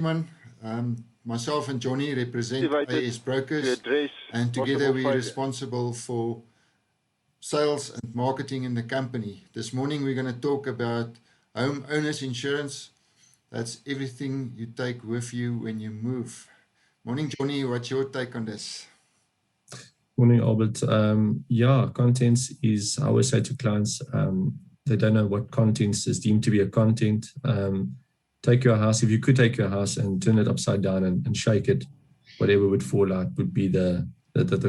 Gentlemen, myself and Johnny represent Activated AS to Brokers, address and together possible we're failure. responsible for sales and marketing in the company. This morning we're going to talk about home owners insurance. That's everything you take with you when you move. Morning, Johnny. What's your take on this? Morning, Albert. Contents is, I always say to clients, they don't know what contents is deemed to be a content. Take your house, if you could take your house and turn it upside down and shake it, whatever would fall out would be the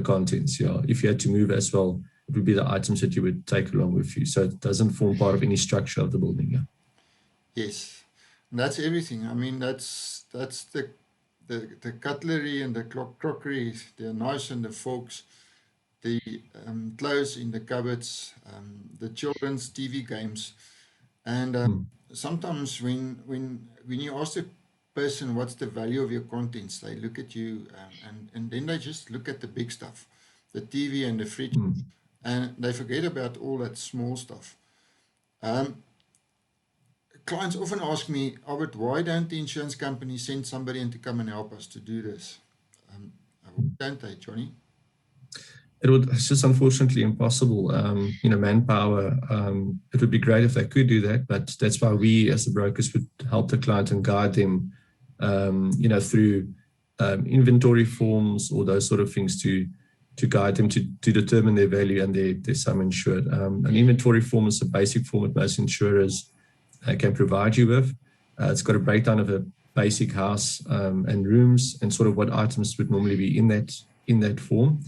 contents. Yeah. If you had to move as well, it would be the items that you would take along with you. So it doesn't form part of any structure of the building. Yeah. Yes, and that's everything. I mean, that's the cutlery and the crockery, the knives and the forks, the clothes in the cupboards, the children's TV games. And sometimes when you ask a person what's the value of your contents, they look at you and then they just look at the big stuff, the TV and the fridge, and they forget about all that small stuff. Clients often ask me, Albert, why don't the insurance companies send somebody in to come and help us to do this? Why don't they, Johnny? It's just unfortunately impossible. Manpower, it would be great if they could do that, but that's why we as the brokers would help the client and guide them, through inventory forms or those sort of things to guide them to determine their value and their sum insured. An inventory form is a basic form that most insurers can provide you with. It's got a breakdown of a basic house and rooms and sort of what items would normally be in that form.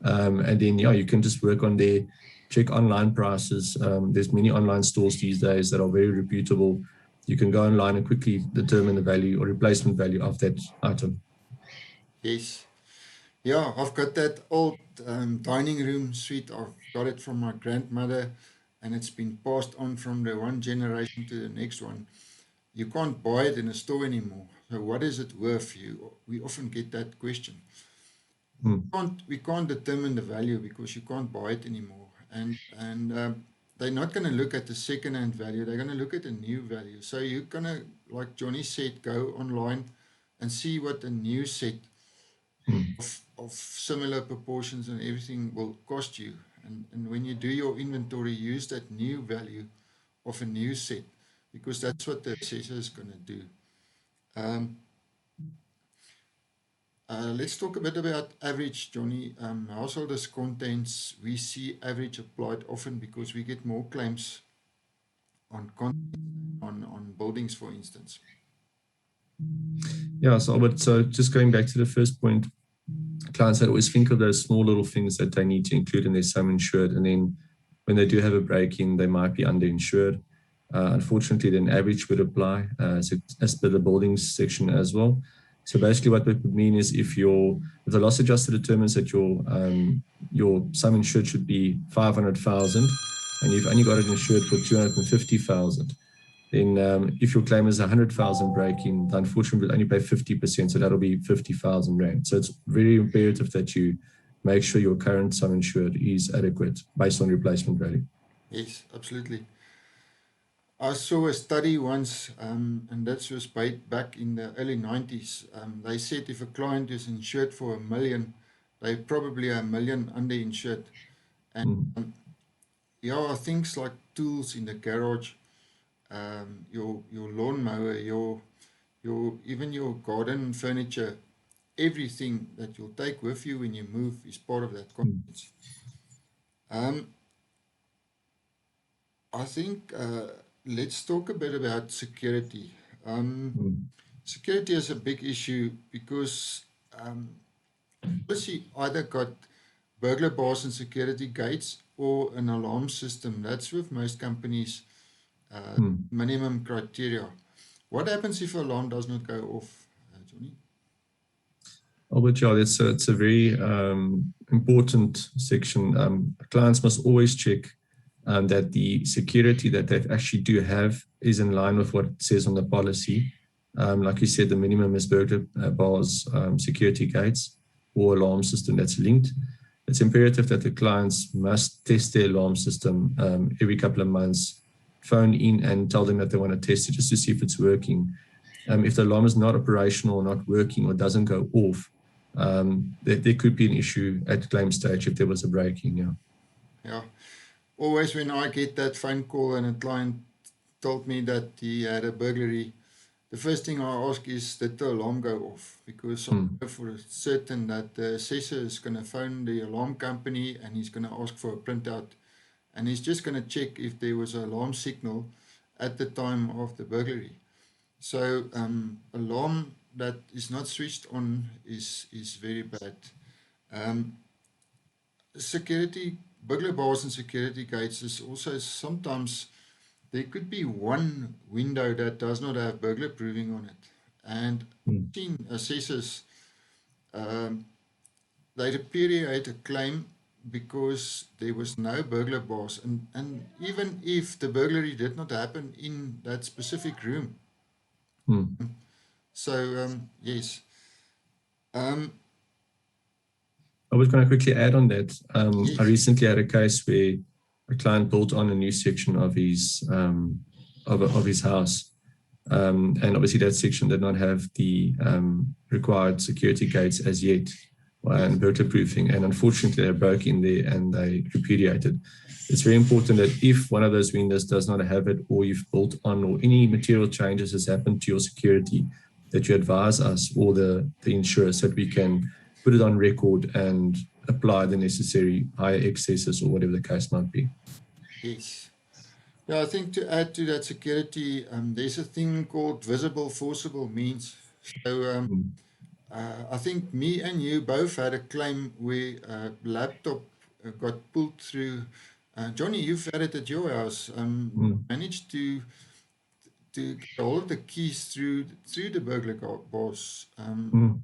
And then, you can just work on there, check online prices. There's many online stores these days that are very reputable. You can go online and quickly determine the value or replacement value of that item. Yes. Yeah, I've got that old dining room suite. I've got it from my grandmother, and it's been passed on from the one generation to the next one. You can't buy it in a store anymore. So what is it worth? We often get that question. We can't determine the value because you can't buy it anymore. And they're not going to look at the second-hand value. They're going to look at the new value. So you're going to, like Johnny said, go online and see what a new set of similar proportions and everything will cost you. And when you do your inventory, use that new value of a new set because that's what the assessor is going to do. Let's talk a bit about average, Johnny. Householders contents, we see average applied often because we get more claims on buildings, for instance. Yeah, so just going back to the first point, clients that always think of those small little things that they need to include in their sum insured, and then when they do have a break-in, they might be underinsured. Unfortunately, then average would apply as per the buildings section as well. So basically, what that would mean is if the loss adjuster determines that your sum insured should be 500,000, and you've only got it insured for 250,000, then if your claim is 100,000 break-in, the unfortunate will only pay 50%, so that'll be 50,000 rand. So it's very imperative that you make sure your current sum insured is adequate based on replacement value. Yes, absolutely. I saw a study once, and that was back in the early 90s. They said if a client is insured for $1 million, they're probably $1 million underinsured. And things like tools in the garage, your lawnmower, even your garden furniture, everything that you'll take with you when you move is part of that contents. I think let's talk a bit about security. Security is a big issue because policy either got burglar bars and security gates or an alarm system. That's with most companies' minimum criteria. What happens if an alarm does not go off, Johnny? Albert, it's a very important section. Clients must always check that the security that they actually do have is in line with what it says on the policy. Like you said, the minimum is burglar bars, security gates, or alarm system that's linked. It's imperative that the clients must test their alarm system every couple of months, phone in and tell them that they want to test it just to see if it's working. If the alarm is not operational or not working or doesn't go off, there could be an issue at claim stage if there was a break-in. Yeah. Yeah. Always when I get that phone call and a client told me that he had a burglary, the first thing I ask is, did the alarm go off? Because I Mm, know for certain that the assessor is going to phone the alarm company and he's going to ask for a printout. And he's just going to check if there was an alarm signal at the time of the burglary. So alarm that is not switched on is very bad. Um, security, burglar bars and security gates is also sometimes there could be one window that does not have burglar proofing on it. And mm, I've seen assessors, um, they repudiate a claim because there was no burglar bars. And even if the burglary did not happen in that specific room. mm. So, yes. Um, I was going to quickly add on that. I yes, recently had a case where a client built on a new section of his house, and obviously that section did not have the required security gates as yet yes, and burglar proofing. And unfortunately, they broke in there and they repudiated. It's very important that if one of those windows does not have it, or you've built on, or any material changes has happened to your security, that you advise us or the insurer so that we can put it on record and apply the necessary higher excesses or whatever the case might be. yes. Yeah, I think to add to that security, there's a thing called visible forcible means. So Mm, I think me and you both had a claim where a laptop got pulled through. Johnny, you've had it at your house. mm, Managed to get hold of the keys through the burglar bars mm.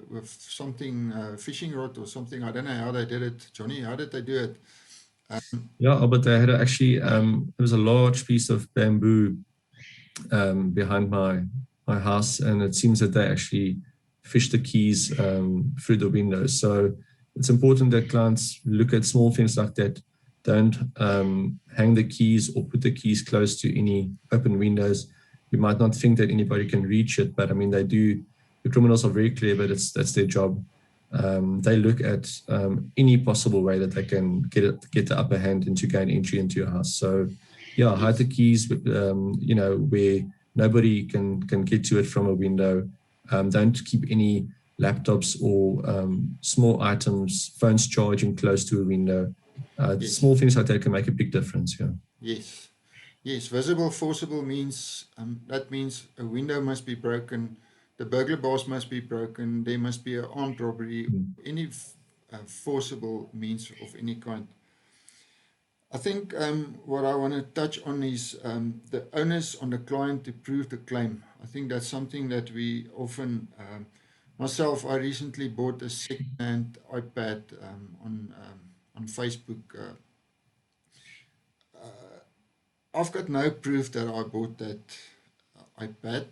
with something fishing rod or something. I don't know how they did it, Johnny. How did they do it? Yeah, but they had actually, there was a large piece of bamboo behind my house, and it seems that they actually fish the keys through the windows. So it's important that clients look at small things like that. Don't hang the keys or put the keys close to any open windows. You might not think that anybody can reach it, but I mean they do. The criminals are very clever. That's their job. They look at any possible way that they can get the upper hand and to gain entry into your house. So yeah, hide the Yes, keys, where nobody can get to it from a window. Don't keep any laptops or small items, phones charging close to a window. yes, Small things like that can make a big difference. Yeah. yes. Yes, visible forcible means that means a window must be broken, the burglar bars must be broken, there must be an armed robbery, Mm, any forcible means of any kind. I think what I want to touch on is the onus on the client to prove the claim. I think that's something that we often, myself, I recently bought a second-hand iPad on Facebook. I've got no proof that I bought that iPad.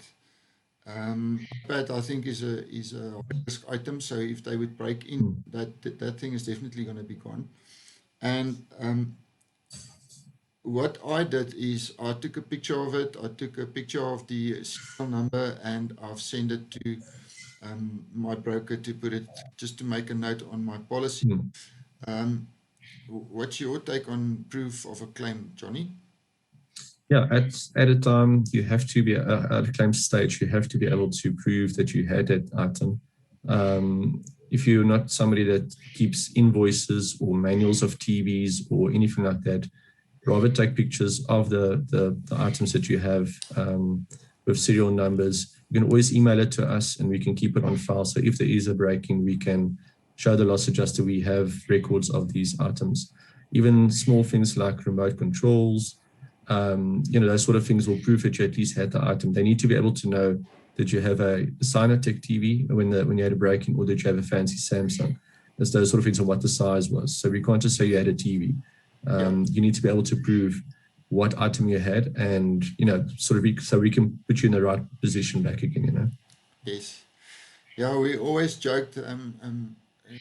iPad, I think, is a high risk item. So if they would break in, mm, that thing is definitely going to be gone. And what I did is I took a picture of it. I took a picture of the serial number, and I've sent it to my broker to put it just to make a note on my policy. mm. Um, what's your take on proof of a claim, Johnny? Yeah, at a time you have to be at a claim stage. You have to be able to prove that you had that item. If you're not somebody that keeps invoices or manuals of TVs or anything like that, rather take pictures of the items that you have with serial numbers. You can always email it to us and we can keep it on file. So if there is a breaking, we can show the loss adjuster we have records of these items. Even small things like remote controls, those sort of things will prove that you at least had the item. They need to be able to know that you have a Sinotech TV when you had a break-in, or that you have a fancy Samsung. There's those sort of things on what the size was. So we can't just say you had a TV. Yeah. You need to be able to prove what item you had, and so we can put you in the right position back again. Yes. Yeah, we always joked.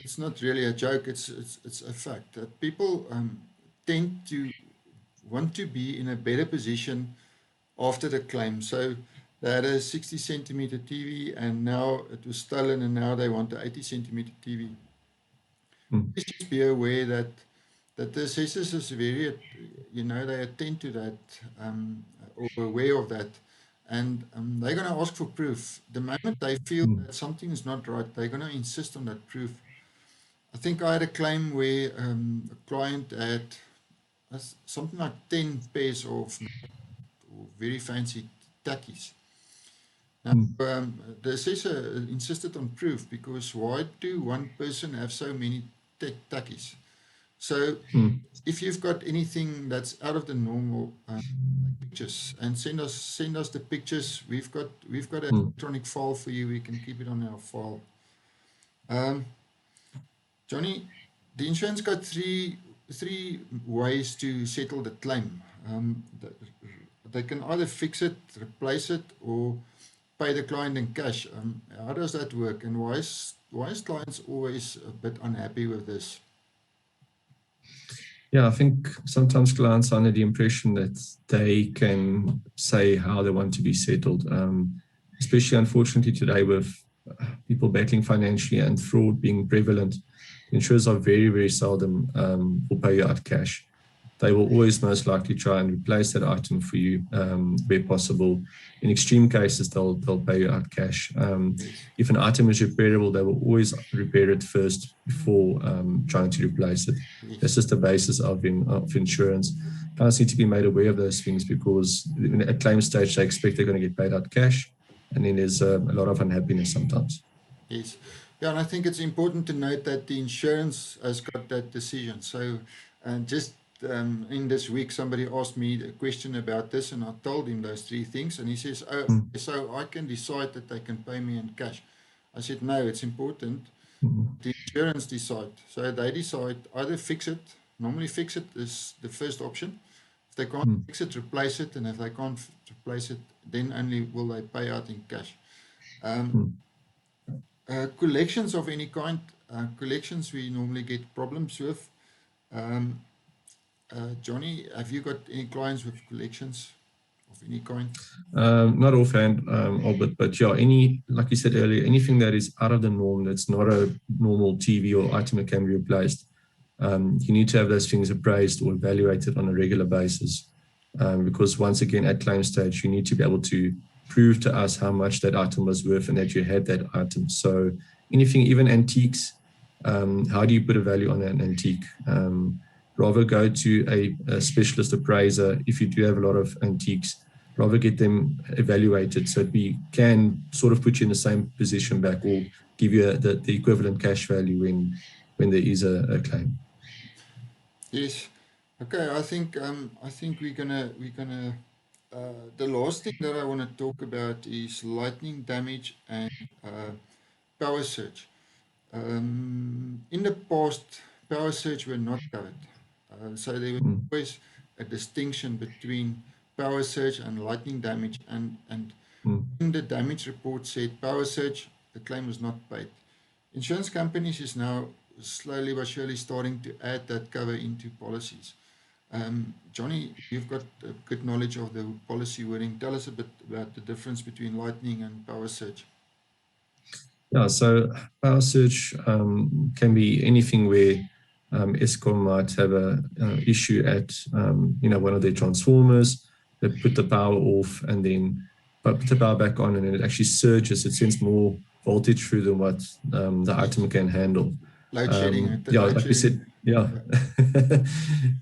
It's not really a joke. It's a fact that people tend to want to be in a better position after the claim. So they had a 60 centimeter TV, and now it was stolen, and now they want an 80 centimeter TV. mm, Please just be aware that the assessors is very, they attend to that, or aware of that, and they're going to ask for proof. The moment they feel mm, that something is not right, they're going to insist on that proof. I think I had a claim where a client had something like 10 pairs of very fancy tackies. Now, mm, the assessor insisted on proof, because why do one person have so many tackies? So mm, if you've got anything that's out of the normal, take pictures and send us the pictures. We've got an mm. electronic file for you. We can keep it on our file. Um, Johnny, the insurance got three ways to settle the claim. They can either fix it, replace it, or pay the client in cash. How does that work, and why is clients always a bit unhappy with this? Yeah, I think sometimes clients are under the impression that they can say how they want to be settled, especially unfortunately today with people battling financially and fraud being prevalent. Insurers are very, very seldom will pay you out cash. They will always most likely try and replace that item for you where possible. In extreme cases, they'll pay you out cash. Yes, If an item is repairable, they will always repair it first before trying to replace it. That's yes, just the basis of insurance. Clients need to be made aware of those things, because at claim stage they expect they're going to get paid out cash, and then there's a lot of unhappiness sometimes. yes. Yeah, and I think it's important to note that the insurance has got that decision. So, just in this week, somebody asked me a question about this, and I told him those three things, and he says, "Oh, Mm, so I can decide that they can pay me in cash." I said, "No, it's important mm, the insurance decide." So they decide either fix it. Normally, fix it is the first option. If they can't mm, fix it, replace it, and if they can't replace it, then only will they pay out in cash. Um, mm. Collections of any kind, collections we normally get problems with. Um, Johnny, have you got any clients with collections of any kind? Not offhand, Albert, but yeah, like you said earlier, anything that is out of the norm, that's not a normal TV or item that can be replaced, you need to have those things appraised or evaluated on a regular basis. Because once again, at claim stage, you need to be able to prove to us how much that item was worth and that you had that item. So anything, even antiques, how do you put a value on an antique? Rather go to a specialist appraiser if you do have a lot of antiques, rather get them evaluated so that we can sort of put you in the same position back, or give you the equivalent cash value when there is a claim. Yes. Okay. I think we're gonna. The last thing that I want to talk about is lightning damage and uh, power surge. In the past, power surge were not covered. So there was Mm, always a distinction between power surge and lightning damage, and mm, when the damage report said power surge, the claim was not paid. Insurance companies is now slowly but surely starting to add that cover into policies. Johnny, you've got a good knowledge of the policy wording. Tell us a bit about the difference between lightning and power surge. Yeah, so power surge can be anything where Eskom might have a issue at one of their transformers. They put the power off and then put the power back on, and then it actually surges. It sends more voltage through than what the Yes. item can handle. Load shedding. Yeah, Load like we shedding. said, yeah. Yeah.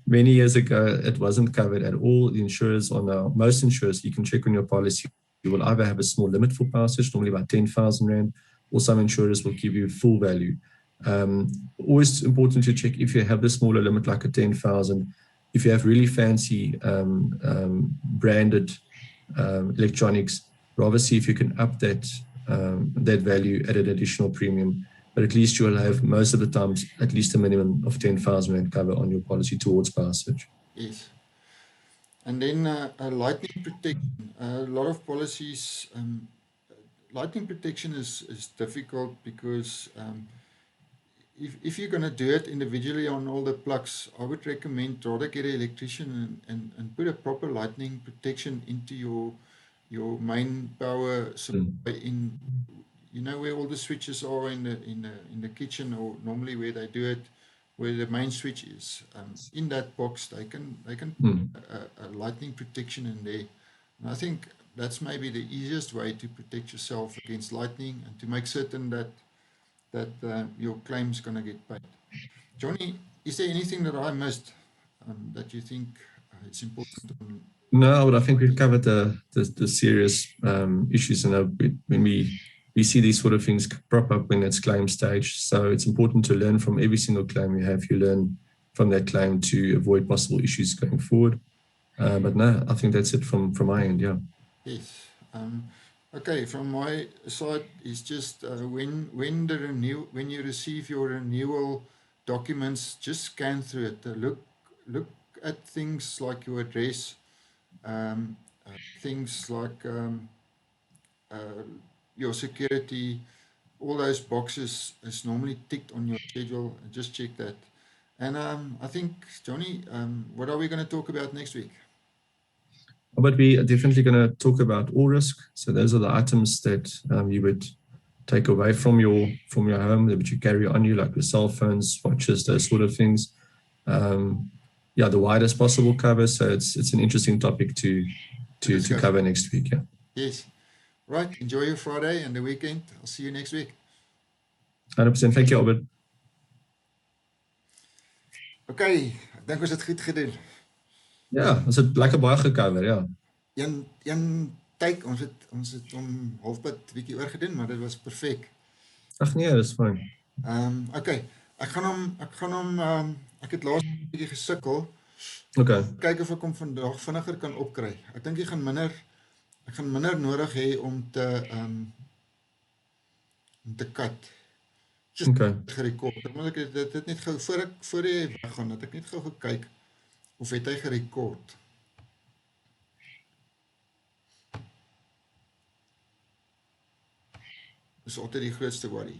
Many years ago, it wasn't covered at all. The insurers are now, most insurers, you can check on your policy, you will either have a small limit for power surge, normally about 10,000 Rand, or some insurers will give you full value. Um, Always important to check if you have the smaller limit, like a 10,000. If you have really fancy branded electronics, rather see if you can up that value at an additional premium. But at least you will have, most of the times, at least a minimum of 10,000 Rand cover on your policy towards power surge. Yes. And then lightning protection. A lot of policies, lightning protection is difficult because if you're going to do it individually on all the plugs, I would recommend rather get an electrician and put a proper lightning protection into your main power Mm. supply in, you know, where all the switches are in the kitchen, or normally where they do it, where the main switch is. In that box, they can Mm. a lightning protection in there, and I think that's maybe the easiest way to protect yourself against lightning and to make certain that your claim's going to get paid. Johnny, is there anything that I missed that you think it's important on? No, but I think we've covered the serious issues, and when we see these sort of things crop up when it's claim stage. So it's important to learn from every single claim you have. You learn from that claim to avoid possible issues going forward. But no, I think that's it from my end. Yeah. Yes. Okay, from my side, it's just when you receive your renewal documents, just scan through it. Look at things like your address, um, things like uh, your security. All those boxes is normally ticked on your schedule. Just check that. And I think, Johnny, what are we going to talk about next week? But we are definitely going to talk about all risk. So those are the items that you would take away from your home that you carry on you, like your cell phones, watches, those sort of things. Yeah, the widest possible cover. So it's an interesting topic to To discuss. cover next week. Yeah. Yes. Right. Enjoy your Friday and the weekend. I'll see you next week. 100%. Thank you, Albert. Okay, ek dink ons het goed gedoen. Ja, ons het lekker baie gecover, ja. Een tyd ons het om halfpad bietjie oor gedoen, maar dit was perfek. Ag nee, dis fyn. Okay. Ek het laas bietjie gesukkel. Okay. Kyk of ek hom vandag vinniger kan opkry. Ek dink ek gaan minder nodig hê om te cut. Just Okay. gerekord. Maar ek dit net gou voor jy weggaan, dat ek net gou gekyk of het hy gerekord. Dis altyd die grootste worry.